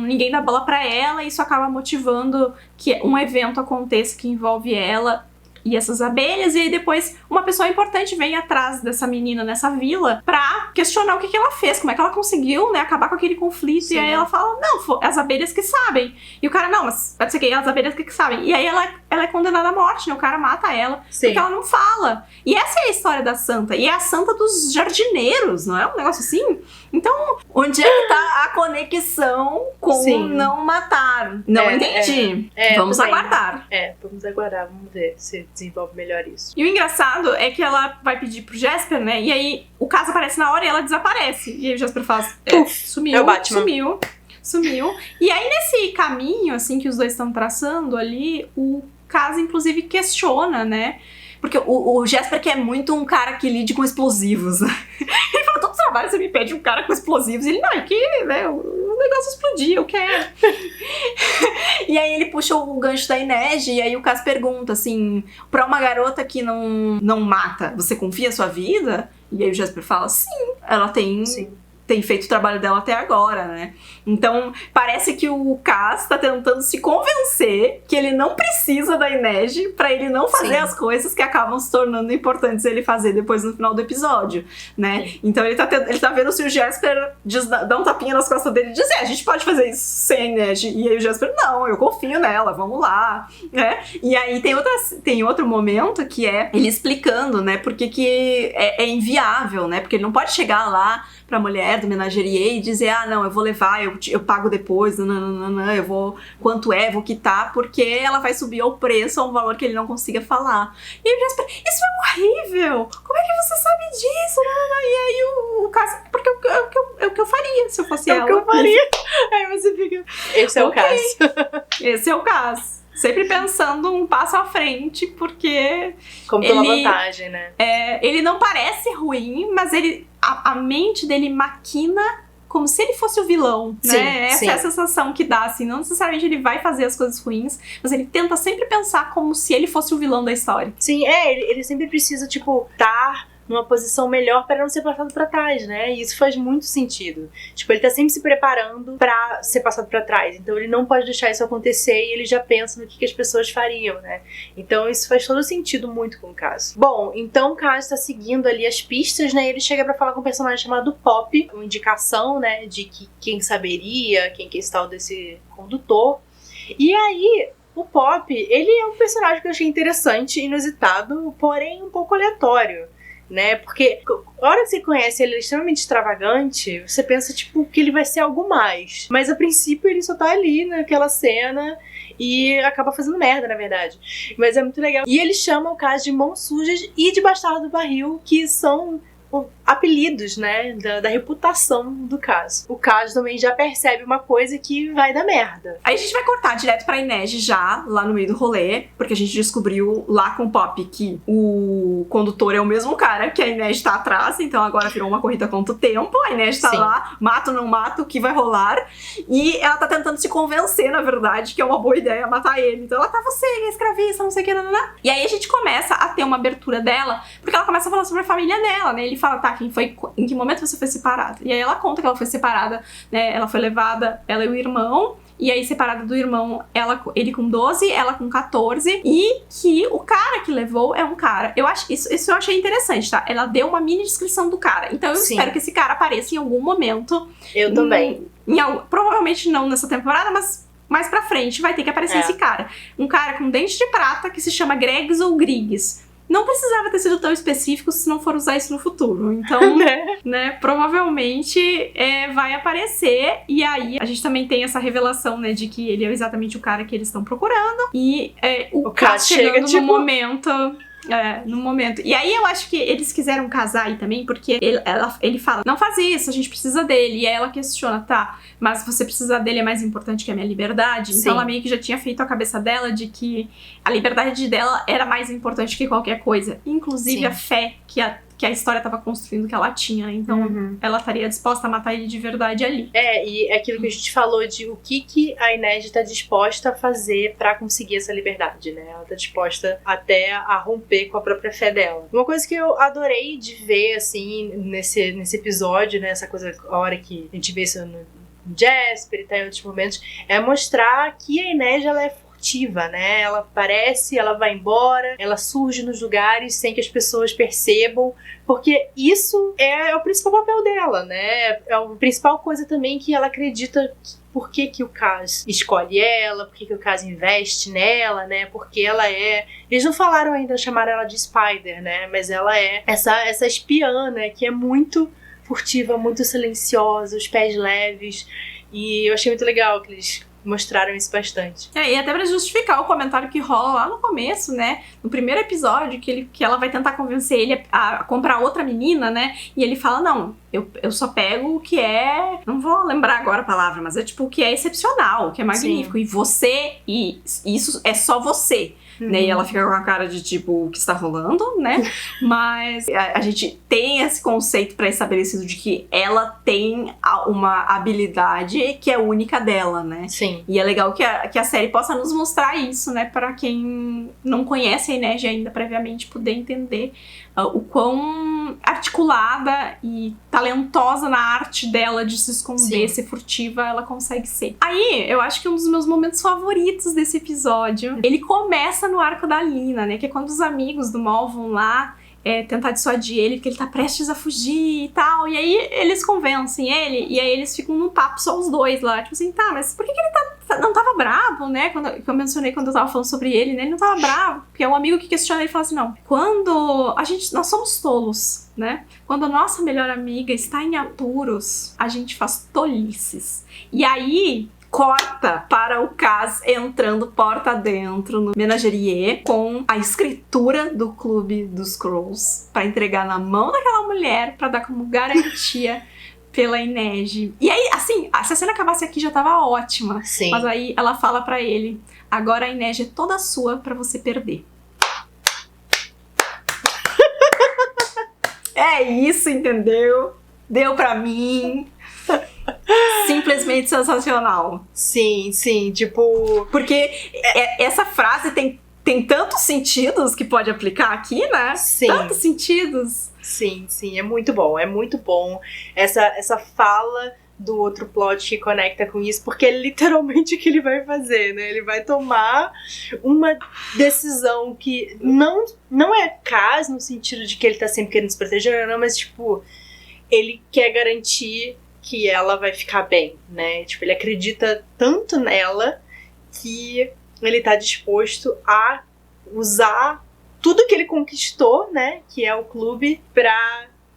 ninguém dá bola pra ela, e isso acaba motivando que um evento aconteça que envolve ela e essas abelhas, e aí depois uma pessoa importante vem atrás dessa menina nessa vila pra questionar o que ela fez, como é que ela conseguiu, né, acabar com aquele conflito. Sim. E aí ela fala, não, as abelhas que sabem. E o cara, não, mas pode ser que as abelhas que sabem. E aí ela é condenada à morte, né, o cara mata ela. Sim. Porque ela não fala. E essa é a história da santa, e é a santa dos jardineiros, não é um negócio assim? Então, onde é que tá a conexão com não matar? Não entendi. Vamos aguardar. Vamos aguardar, vamos ver se desenvolve melhor isso. E o engraçado é que ela vai pedir pro Jesper, né? E aí o caso aparece na hora e ela desaparece. E aí o Jesper faz... sumiu, é o Batman. Sumiu. E aí nesse caminho, assim, que os dois estão traçando ali, o caso, inclusive, questiona, né? Porque o Jesper que é muito um cara que lide com explosivos. Ele fala, todos os trabalho, você me pede um cara com explosivos. Ele, não, é que, né, o negócio explodir, eu quero. E aí ele puxa o gancho da Inej, e aí o Kaz pergunta, assim, pra uma garota que não mata, você confia a sua vida? E aí o Jesper fala, sim, ela tem feito o trabalho dela até agora, né? Então, parece que o Kaz tá tentando se convencer que ele não precisa da Inej pra ele não fazer as coisas que acabam se tornando importantes ele fazer depois no final do episódio, né? Então ele tá vendo se o Jesper dá um tapinha nas costas dele e diz, a gente pode fazer isso sem a Inej. E aí o Jesper, não, eu confio nela, vamos lá, né? E aí tem outro momento que é ele explicando, né, porque que é inviável, né? Porque ele não pode chegar lá pra mulher do Menagerier e dizer, não, eu vou levar, eu pago depois, eu vou, quanto é, vou quitar, porque ela vai subir ao preço, a um valor que ele não consiga falar. E o Jesper, isso é horrível! Como é que você sabe disso? E aí o caso, porque é o que eu faria se eu fosse ela. É o que eu faria. Aí você fica, esse é o caso. Esse é o caso. Sempre pensando um passo à frente, porque... Como tomar vantagem, né? Ele não parece ruim, mas a mente dele maquina como se ele fosse o vilão, né? Essa é a sensação que dá, assim. Não necessariamente ele vai fazer as coisas ruins, mas ele tenta sempre pensar como se ele fosse o vilão da história. Sim, ele sempre precisa, tipo, estar numa posição melhor para não ser passado pra trás, né? E isso faz muito sentido. Tipo, ele tá sempre se preparando pra ser passado pra trás. Então ele não pode deixar isso acontecer e ele já pensa no que as pessoas fariam, né? Então isso faz todo sentido muito com o Kaz. Bom, então o Kaz tá seguindo ali as pistas, né? Ele chega pra falar com um personagem chamado Pop, uma indicação, né? De que quem saberia, quem que é esse tal desse condutor. E aí... O Pop, ele é um personagem que eu achei interessante, inusitado, porém um pouco aleatório, né? Porque a hora que você conhece ele, é extremamente extravagante, você pensa, tipo, que ele vai ser algo mais. Mas a princípio ele só tá ali naquela cena e acaba fazendo merda, na verdade. Mas é muito legal. E ele chama o Kaz de Mãos Sujas e de Bastardo do Barril, que são apelidos, né, da reputação do Kaz. O Kaz também já percebe uma coisa que vai dar merda. Aí a gente vai cortar direto pra Inej já, lá no meio do rolê, porque a gente descobriu lá com o Pop que o condutor é o mesmo cara que a Inej tá atrás, então agora virou uma corrida contra o tempo, a Inej tá lá, mato ou não mato, o que vai rolar, e ela tá tentando se convencer, na verdade, que é uma boa ideia matar ele. Então ela tá, você é escravista, não sei o que, E aí a gente começa a ter uma abertura dela, porque ela começa a falar sobre a família dela, né? Ele fala, tá, em que momento você foi separada? E aí ela conta que ela foi separada, né? Ela foi levada, ela e o irmão, e aí separada do irmão, ele com 12, ela com 14, e que o cara que levou é um cara. Eu acho isso eu achei interessante, tá? Ela deu uma mini descrição do cara. Então eu espero que esse cara apareça em algum momento. Eu também. Provavelmente não nessa temporada, mas mais pra frente vai ter que aparecer esse cara. Um cara com dente de prata que se chama Gregs ou Griggs. Não precisava ter sido tão específico se não for usar isso no futuro. Então, né, provavelmente vai aparecer. E aí, a gente também tem essa revelação, né, de que ele é exatamente o cara que eles estão procurando. E o Kaz chegando no momento... no momento. E aí eu acho que eles quiseram casar aí também, porque ele fala, não faz isso, a gente precisa dele. E aí ela questiona, tá, mas você precisar dele é mais importante que a minha liberdade? Então ela meio que já tinha feito a cabeça dela de que a liberdade dela era mais importante que qualquer coisa. Inclusive a fé que a história estava construindo que ela tinha. Então, ela estaria disposta a matar ele de verdade ali. E é aquilo que a gente falou de o que a Inej está disposta a fazer pra conseguir essa liberdade, né? Ela tá disposta até a romper com a própria fé dela. Uma coisa que eu adorei de ver, assim, nesse episódio, né? Essa coisa, a hora que a gente vê isso no Jesper e tá em outros momentos, é mostrar que a Inej, ela é furtiva, né? Ela aparece, ela vai embora, ela surge nos lugares sem que as pessoas percebam, porque isso é o principal papel dela, né? É a principal coisa também que ela acredita por que o Kaz escolhe ela, por que o Kaz investe nela, né? Porque ela é... Eles não falaram ainda, chamaram ela de Spider, né? Mas ela é essa espiã, né? Que é muito furtiva, muito silenciosa, os pés leves. E eu achei muito legal que eles mostraram isso bastante. E até pra justificar o comentário que rola lá no começo, né? No primeiro episódio, que ela vai tentar convencer ele a comprar outra menina, né? E ele fala, não, eu só pego o que é... Não vou lembrar agora a palavra, mas é tipo o que é excepcional, o que é magnífico. E você, e isso é só você. né? E ela fica com a cara de tipo, o que está rolando, né? Mas a gente tem esse conceito pré-estabelecido de que ela tem uma habilidade que é única dela, né? Sim. E é legal que a série possa nos mostrar isso, né? Para quem não conhece a Inej ainda previamente poder entender o quão articulada e talentosa na arte dela de se esconder, ser furtiva, ela consegue ser. Aí, eu acho que um dos meus momentos favoritos desse episódio, ele começa no arco da Lina, né? Que é quando os amigos do Maul vão lá tentar dissuadir ele, porque ele tá prestes a fugir e tal. E aí eles convencem ele, e aí eles ficam num papo só os dois lá. Tipo assim, tá, mas por que ele não tava bravo, né? Que eu mencionei quando eu tava falando sobre ele, né? Ele não tava bravo. Porque é um amigo que questiona ele e fala assim, não, nós somos tolos, né? Quando a nossa melhor amiga está em apuros, a gente faz tolices. E aí corta para o Kaz entrando porta dentro no Menagerie com a escritura do Clube dos Scrolls para entregar na mão daquela mulher para dar como garantia pela Inej. E aí, assim, se a cena acabasse aqui já tava ótima. Sim. Mas aí ela fala para ele, agora a Inej é toda sua para você perder. É isso, entendeu? Deu pra mim. Simplesmente sensacional. Sim, tipo... Porque essa frase tem tantos sentidos que pode aplicar aqui, né? Sim. Tantos sentidos. Sim, é muito bom, essa fala do outro plot que conecta com isso, porque é literalmente o que ele vai fazer, né? Ele vai tomar uma decisão que não é caso no sentido de que ele tá sempre querendo se proteger, não, mas tipo, ele quer garantir que ela vai ficar bem, né? Tipo, ele acredita tanto nela que ele tá disposto a usar tudo que ele conquistou, né? Que é o clube,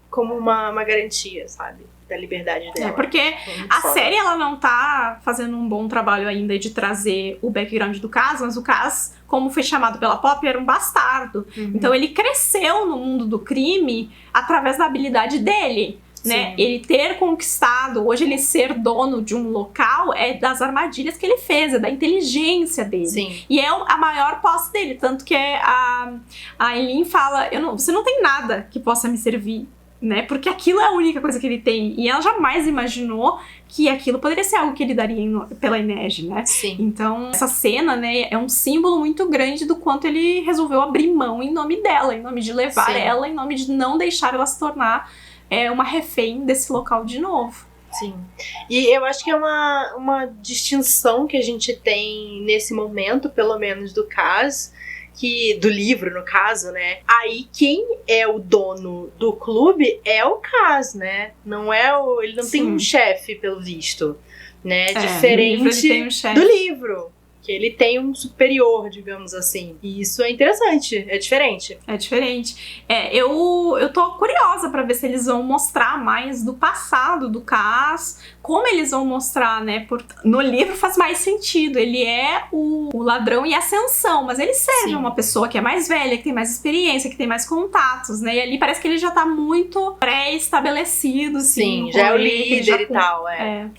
como uma garantia, sabe? Da liberdade dela. Porque a série, ela não tá fazendo um bom trabalho ainda de trazer o background do Kaz, mas o Kaz, como foi chamado pela Poppy, era um bastardo. Uhum. Então ele cresceu no mundo do crime através da habilidade dele. Né? Ele ter conquistado, hoje ele ser dono de um local é das armadilhas que ele fez, é da inteligência dele. Sim. E é a maior posse dele, tanto que a Eileen fala, você não tem nada que possa me servir, né? Porque aquilo é a única coisa que ele tem. E ela jamais imaginou que aquilo poderia ser algo que ele daria pela Inej, né? Sim. Então, essa cena, né, é um símbolo muito grande do quanto ele resolveu abrir mão em nome dela, em nome de levar ela, em nome de não deixar ela se tornar uma refém desse local de novo. Sim. E eu acho que é uma distinção que a gente tem nesse momento, pelo menos do Kaz, do livro, no caso, né? Aí quem é o dono do clube é o Kaz, né? Ele não tem um chefe, pelo visto, né? Diferente ele tem um chefe. do livro. Que ele tem um superior, digamos assim. E isso é interessante, é diferente. É diferente. Eu tô curiosa pra ver se eles vão mostrar mais do passado do Kaz, como eles vão mostrar, né? No livro faz mais sentido. Ele é o ladrão em ascensão, mas ele serve uma pessoa que é mais velha, que tem mais experiência, que tem mais contatos, né? E ali parece que ele já tá muito pré-estabelecido, assim. Sim, já é o líder e tal,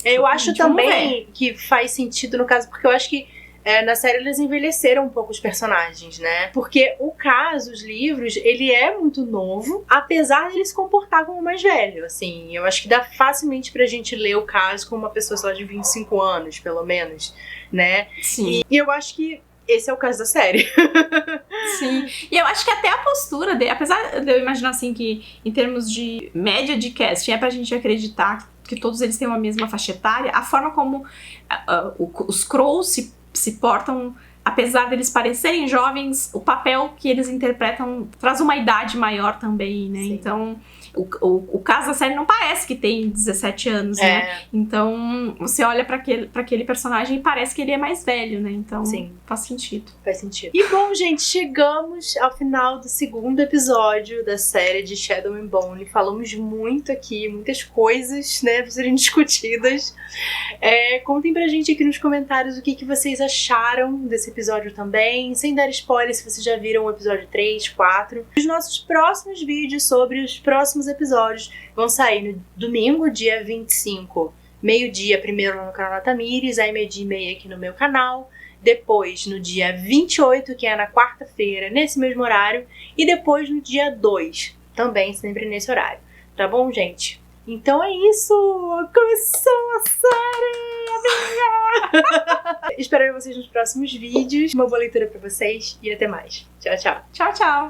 Eu acho também que faz sentido no caso, porque eu acho que na série eles envelheceram um pouco os personagens, né? Porque o Kaz, os livros, ele é muito novo, apesar de ele se comportar como mais velho, assim. Eu acho que dá facilmente pra gente ler o Kaz como uma pessoa, sei lá, de 25 anos, pelo menos, né? Sim. E eu acho que esse é o caso da série. Sim. E eu acho que até a postura dele, apesar de eu imaginar, assim, que em termos de média de casting, é pra gente acreditar que todos eles têm uma mesma faixa etária, a forma como os Krolls se portam, apesar deles parecerem jovens, o papel que eles interpretam traz uma idade maior também, né? Sim. Então, o caso da série não parece que tem 17 anos, né? Então, você olha pra aquele personagem e parece que ele é mais velho, né? Então, faz sentido. Faz sentido. E bom, gente, chegamos ao final do segundo episódio da série de Shadow and Bone. Falamos muito aqui, muitas coisas, né, pra serem discutidas. Contem pra gente aqui nos comentários o que vocês acharam desse episódio também, sem dar spoiler se vocês já viram o episódio 3, 4. Os nossos próximos vídeos sobre os próximos episódios vão sair no domingo, dia 25, meio-dia, primeiro lá no canal da Tamires, aí meio-dia e meia aqui no meu canal. depois no dia 28, que é na quarta-feira, nesse mesmo horário, e depois no dia 2, também sempre nesse horário. Tá bom, gente? Então é isso! Começou a série, amiga! Espero vocês nos próximos vídeos. Uma boa leitura pra vocês e até mais. Tchau, tchau! Tchau, tchau!